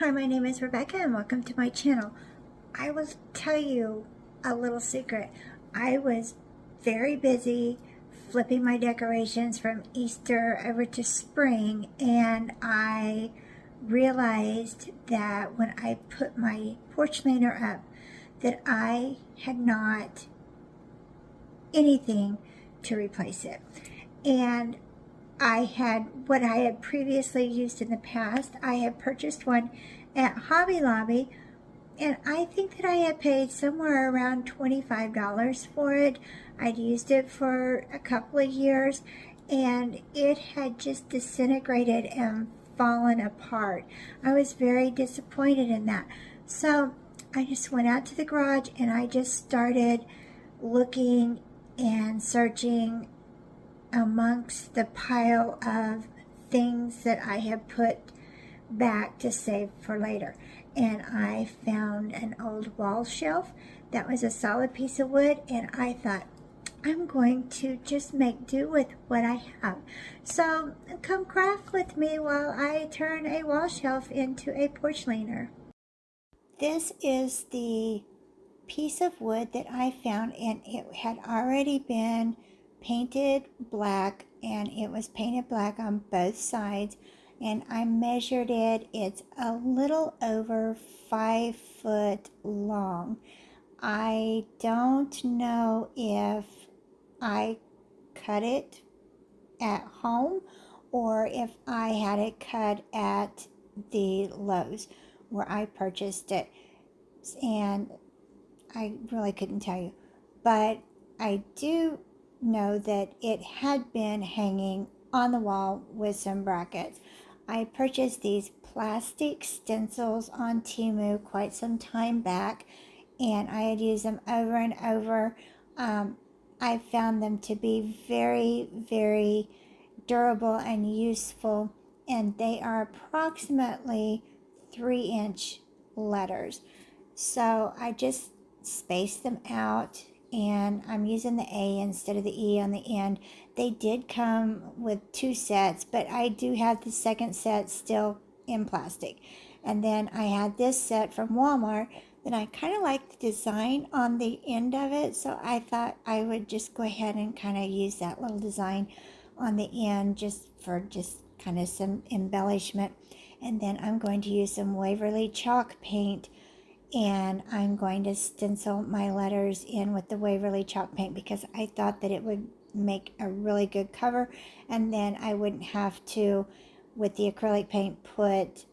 Hi, my name is Rebecca and welcome to my channel. I will tell you a little secret. I was very busy flipping my decorations from Easter over to spring, and I realized that when I put my porch leaner up that I had not anything to replace it. And I had what I had previously used in the past. I had purchased one at Hobby Lobby, and I think that I had paid somewhere around $25 for it. I'd used it for a couple of years, and it had just disintegrated and fallen apart. I was very disappointed in that. So I just went out to the garage and I just started looking and searching amongst the pile of things that I have put back to save for later. And I found an old wall shelf that was a solid piece of wood, and I thought, I'm going to just make do with what I have. So come craft with me while I turn a wall shelf into a porch leaner. This is the piece of wood that I found, and it had already been painted black, and it was painted black on both sides, and I measured it. It's a little over 5 foot long. I don't know if I cut it at home or if I had it cut at the Lowe's where I purchased it, and I really couldn't tell you, but I do know that it had been hanging on the wall with some brackets. I purchased these plastic stencils on Temu quite some time back, and I had used them over and over. I found them to be very, very durable and useful, and they are approximately 3-inch letters. So I just space them out, and I'm using the A instead of the E on the end. They did come with 2 sets, but I do have the second set still in plastic. And then I had this set from Walmart that I kind of like the design on the end of it, so I thought I would just go ahead and kind of use that little design on the end just for kind of some embellishment. And then I'm going to use some Waverly chalk paint, and I'm going to stencil my letters in with the Waverly chalk paint because I thought that it would make a really good cover, and then I wouldn't have to, with the acrylic paint, put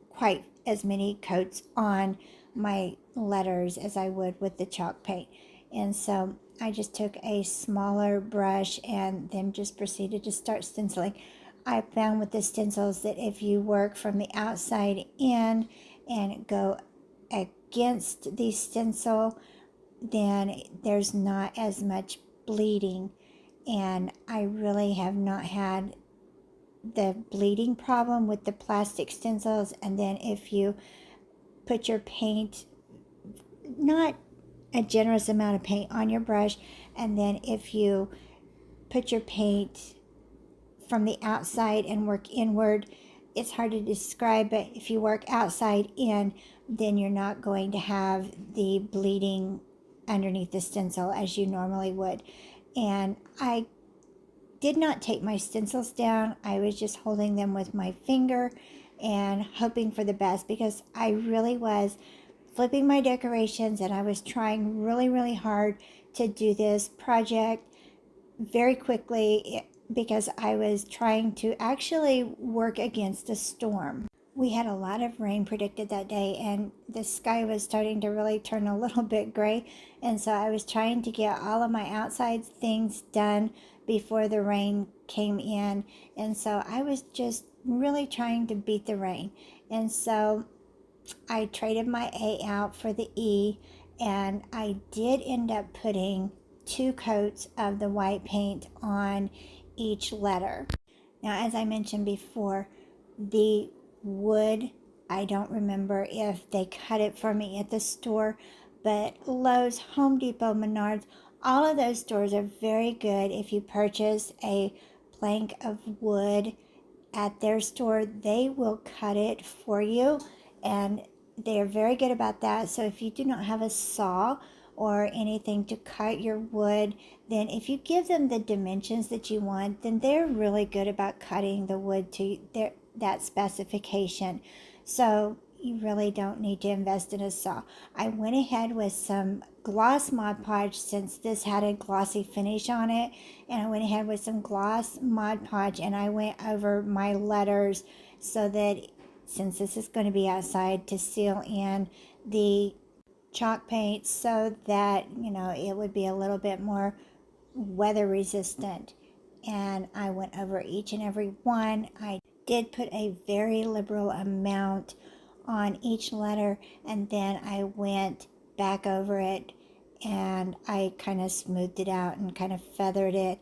quite as many coats on my letters as I would with the chalk paint. And so I just took a smaller brush and then just proceeded to start stenciling. I found with the stencils that if you work from the outside in and go against the stencil, then there's not as much bleeding, and I really have not had the bleeding problem with the plastic stencils. And then if you put your paint, not a generous amount of paint on your brush, and then if you put your paint from the outside and work inward, it's hard to describe, but if you work outside in, then you're not going to have the bleeding underneath the stencil as you normally would. And I did not take my stencils down. I was just holding them with my finger and hoping for the best, because I really was flipping my decorations, and I was trying really, really hard to do this project very quickly because I was trying to actually work against a storm. We had a lot of rain predicted that day, and the sky was starting to really turn a little bit gray, and so I was trying to get all of my outside things done before the rain came in, and so I was just really trying to beat the rain. And so I traded my A out for the E, and I did end up putting 2 coats of the white paint on each letter. Now, as I mentioned before, the wood, I don't remember if they cut it for me at the store, but Lowe's, Home Depot, Menards, all of those stores are very good. If you purchase a plank of wood at their store, they will cut it for you, and they're very good about that. So if you do not have a saw or anything to cut your wood, then if you give them the dimensions that you want, then they're really good about cutting the wood to that specification. So you really don't need to invest in a saw. I went ahead with some gloss Mod Podge since this had a glossy finish on it, and I went ahead with some gloss Mod Podge, and I went over my letters so that since this is going to be outside, to seal in the chalk paint so that, you know, it would be a little bit more weather resistant. And I went over each and every one. I did put a very liberal amount on each letter, and then I went back over it and I kind of smoothed it out and kind of feathered it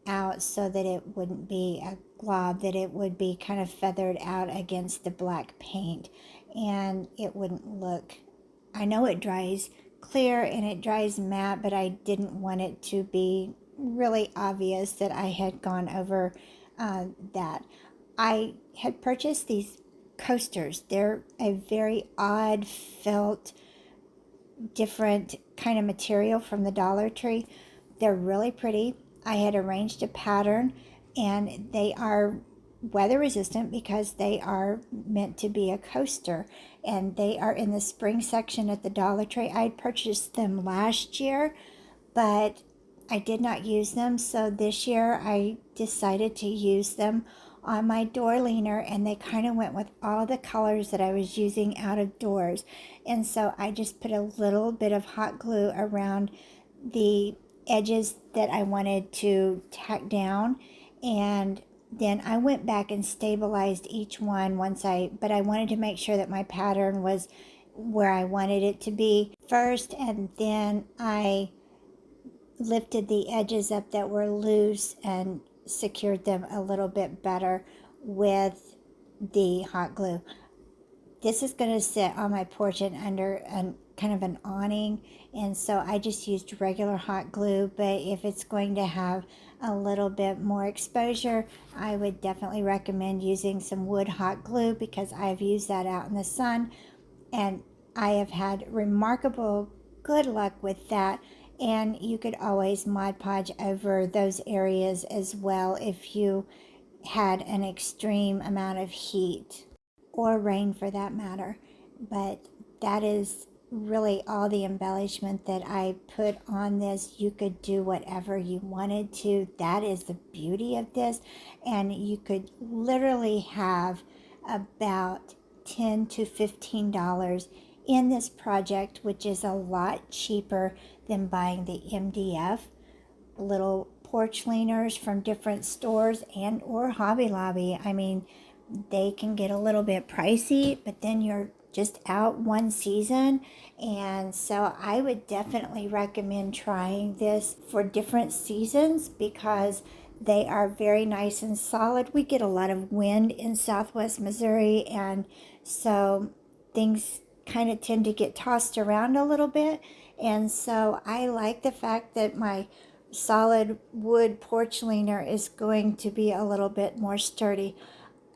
out so that it wouldn't be a glob, that it would be kind of feathered out against the black paint, and it wouldn't look, I know it dries clear and it dries matte, but I didn't want it to be really obvious that I had gone over that. I had purchased these coasters. They're a very odd felt, different kind of material from the Dollar Tree. They're really pretty. I had arranged a pattern, and they are weather resistant because they are meant to be a coaster, and they are in the spring section at the Dollar Tree. I purchased them last year, but I did not use them, so this year I decided to use them on my door leaner, and they kind of went with all the colors that I was using out of doors. And so I just put a little bit of hot glue around the edges that I wanted to tack down, and then I went back and stabilized each one but I wanted to make sure that my pattern was where I wanted it to be first, and then I lifted the edges up that were loose and secured them a little bit better with the hot glue. This is going to sit on my porch and under kind of an awning, and so I just used regular hot glue, but if it's going to have a little bit more exposure, I would definitely recommend using some wood hot glue, because I've used that out in the sun and I have had remarkable good luck with that. And you could always Mod Podge over those areas as well if you had an extreme amount of heat or rain for that matter. But that is really all the embellishment that I put on this. You could do whatever you wanted to. That is the beauty of this. And you could literally have about $10 to $15 in this project, which is a lot cheaper than buying the MDF little porch leaners from different stores and or Hobby Lobby. I mean, they can get a little bit pricey, but then you're just out one season. And so I would definitely recommend trying this for different seasons, because they are very nice and solid. We get a lot of wind in Southwest Missouri, and so things kind of tend to get tossed around a little bit. And so I like the fact that my solid wood porch leaner is going to be a little bit more sturdy.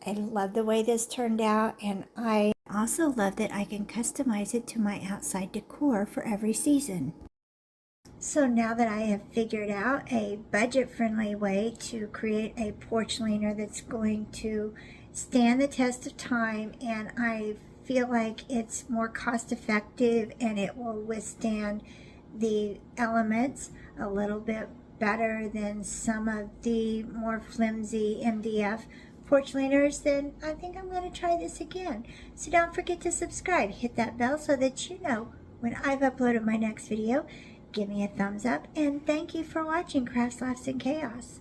I love the way this turned out, and I also love that I can customize it to my outside decor for every season. So now that I have figured out a budget-friendly way to create a porch leaner that's going to stand the test of time, and I feel like it's more cost-effective and it will withstand the elements a little bit better than some of the more flimsy MDF porch leaners, then I think I'm going to try this again. So don't forget to subscribe. Hit that bell so that you know when I've uploaded my next video. Give me a thumbs up, and thank you for watching Crafts, Laughs, and Chaos.